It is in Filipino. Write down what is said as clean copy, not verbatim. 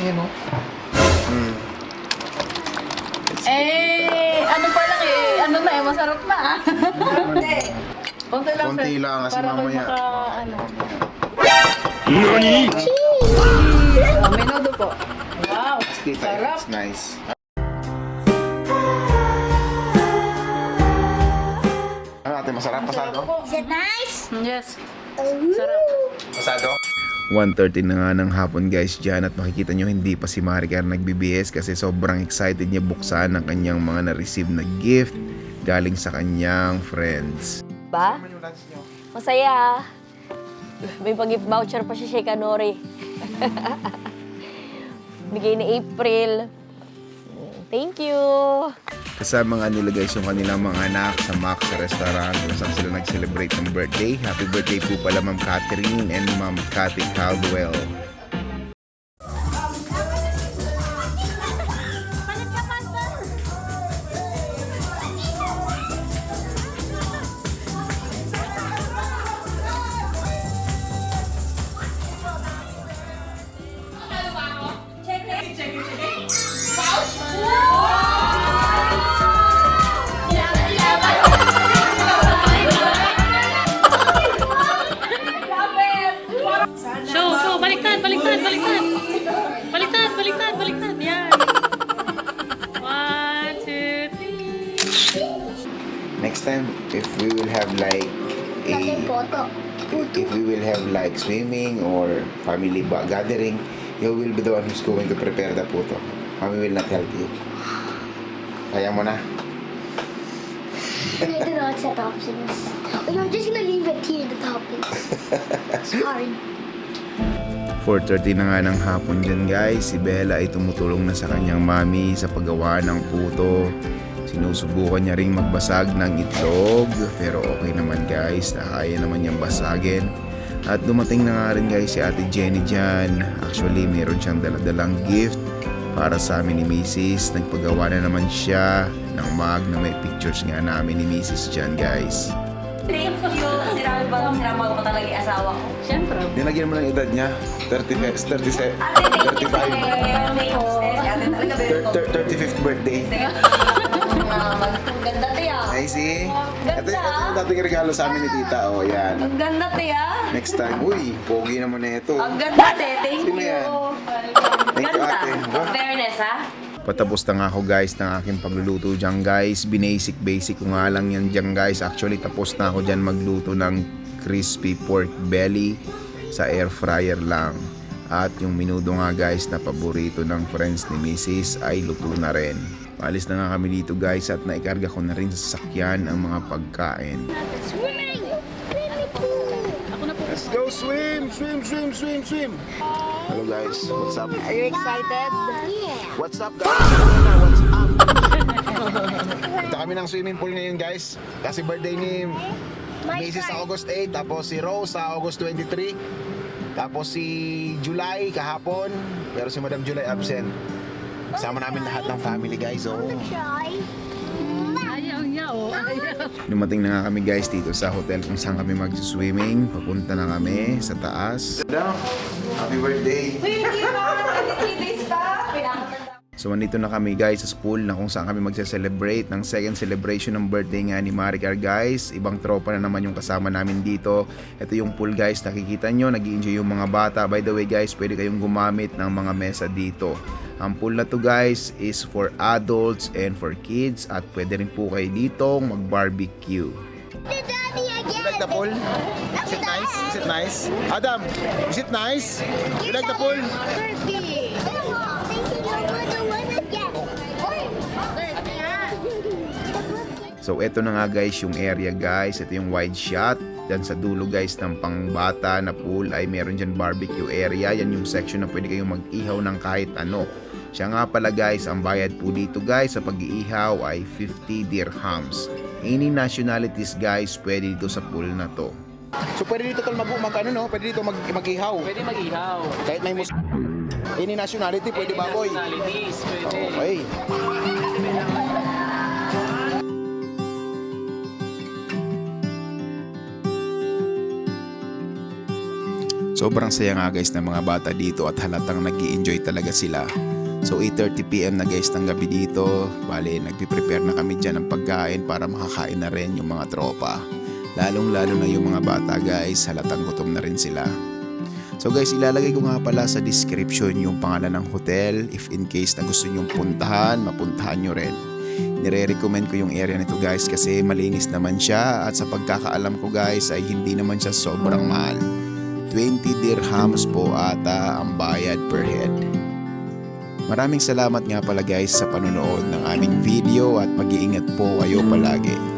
yan, no? Ano pa lang eh, ano na eh, masarap na ah. Konti lang. Konti sir. lang kasi Para kayo mamaya. ano. Nani? Menudo po. Wow, Tita, sarap. it's nice. Ano natin, masarap pasado? Is it nice? Yes. Sarap. Pasado? 1:30 na nga ng hapon guys dyan at makikita nyo hindi pa si Maricar nagbibihis kasi sobrang excited niya buksan ang kanyang mga na-receive na gift galing sa kanyang friends. Ba? Masaya. May pag-gift voucher pa si Sheikh Nori. Bigay ni April. Thank you. Kasama nga nila guys yung kanilang mga anak sa Max Restaurant kung saan sila nag-celebrate ng birthday. Happy birthday po pala Ma'am Catherine and Ma'am Cathy Caldwell. Show, baliktad. Baliktad. Yan. 1, 2, 3. Next time, if we will have like if we will have like swimming or family gathering, you will be the one who's going to prepare the puto. Mommy will not help you. Kaya mo na. And I do not set options. Or you're just gonna leave it here in the toppings. Sorry. 4:30 na nga ng hapon dyan guys. Si Bella ay tumutulong na sa kanyang mami sa paggawa ng puto. Sinusubukan niya ring magbasag ng itlog. Pero okay naman guys, kaya naman niyang basagin. At dumating na nga rin guys si Ate Jenny dyan. Actually meron siyang daladalang gift para sa amin ni Mrs. Nagpagawa na naman siya ng mug na may pictures nga namin ni Mrs. dyan guys. Thank you. Sinama ko talaga yung asawa ko. Siyempre. Nilagyan mo lang edad niya. 35th birthday. Ang ganda tiya. Ay, see? Ito yung dating regalo sa amin ni tita. O, yan. Ang ganda tiya. Next time, uy, pogi naman na ito. Ang ganda te. Thank Sino you. yan? Thank you, ate. Ganda. Fairness ha. Patapos na nga ako guys ng aking pagluluto dyan guys. Basic ko nga lang yan dyan guys. Actually, tapos na ako dyan magluto ng crispy pork belly sa air fryer lang. At yung minudo nga guys na paborito ng friends ni Mrs. ay luto na rin. Paalis na nga kami dito guys at naikarga ko na rin sa sasakyan ang mga pagkain. Swimming! Let's go swim! Swim! Hello guys, what's up? Are you excited? Yeah. What's up guys? What's up? Punta kami ng swimming pool ngayon guys. Kasi birthday ni Mrs. sa August 8. Tapos si Rose sa August 23. Tapos si July kahapon. Pero si Madam July absent. Kasama namin lahat ng family guys. Oh. Try. Ayaw niya oh. Dumating na nga kami guys dito sa hotel kung saan kami mag-swimming. Papunta na kami sa taas. Happy birthday! So andito na kami guys sa pool na kung saan kami magse-celebrate ng second celebration ng birthday nga ni Maricar guys. Ibang tropa na naman yung kasama namin dito. Ito yung pool guys, nakikita nyo, nag-i-enjoy yung mga bata. By the way guys, pwede kayong gumamit ng mga mesa dito. Ang pool na to guys is for adults and for kids at pwede rin po kayo dito mag-barbecue. The daddy again. You like the pool? Is it nice? Is it nice? Adam, is it nice? You like the pool? Turkey. So ito na nga guys yung area guys. Ito yung wide shot. Diyan sa dulo guys ng pangbata na pool ay meron dyan barbecue area. Yan yung section na pwede kayong mag-ihaw ng kahit ano. Siya nga pala guys, ang bayad po dito guys sa pag-iihaw ay 50 dirhams. Any nationalities guys pwede dito sa pool na to. So pwede dito tol mag-ano no? Pwede dito mag-ihaw. Pwede mag-ihaw. Kahit may any nationality pwede ba boy? Nationalities, pwede. Okay. Sobrang saya nga guys ng mga bata dito at halatang nag-i-enjoy talaga sila. So 8:30 PM na guys ng gabi dito. Bale, nagpiprepare na kami dyan ng pagkain para makakain na rin yung mga tropa. Lalong-lalo na yung mga bata guys, halatang gutom na rin sila. So guys, ilalagay ko nga pala sa description yung pangalan ng hotel. If in case na gusto nyong puntahan, mapuntahan nyo rin. Nire-recommend ko yung area nito guys kasi malinis naman siya at sa pagkakaalam ko guys ay hindi naman siya sobrang mahal. 20 dirhams po ata ang bayad per head. Maraming salamat nga pala guys sa panonood ng aming video at mag-iingat po kayo palagi.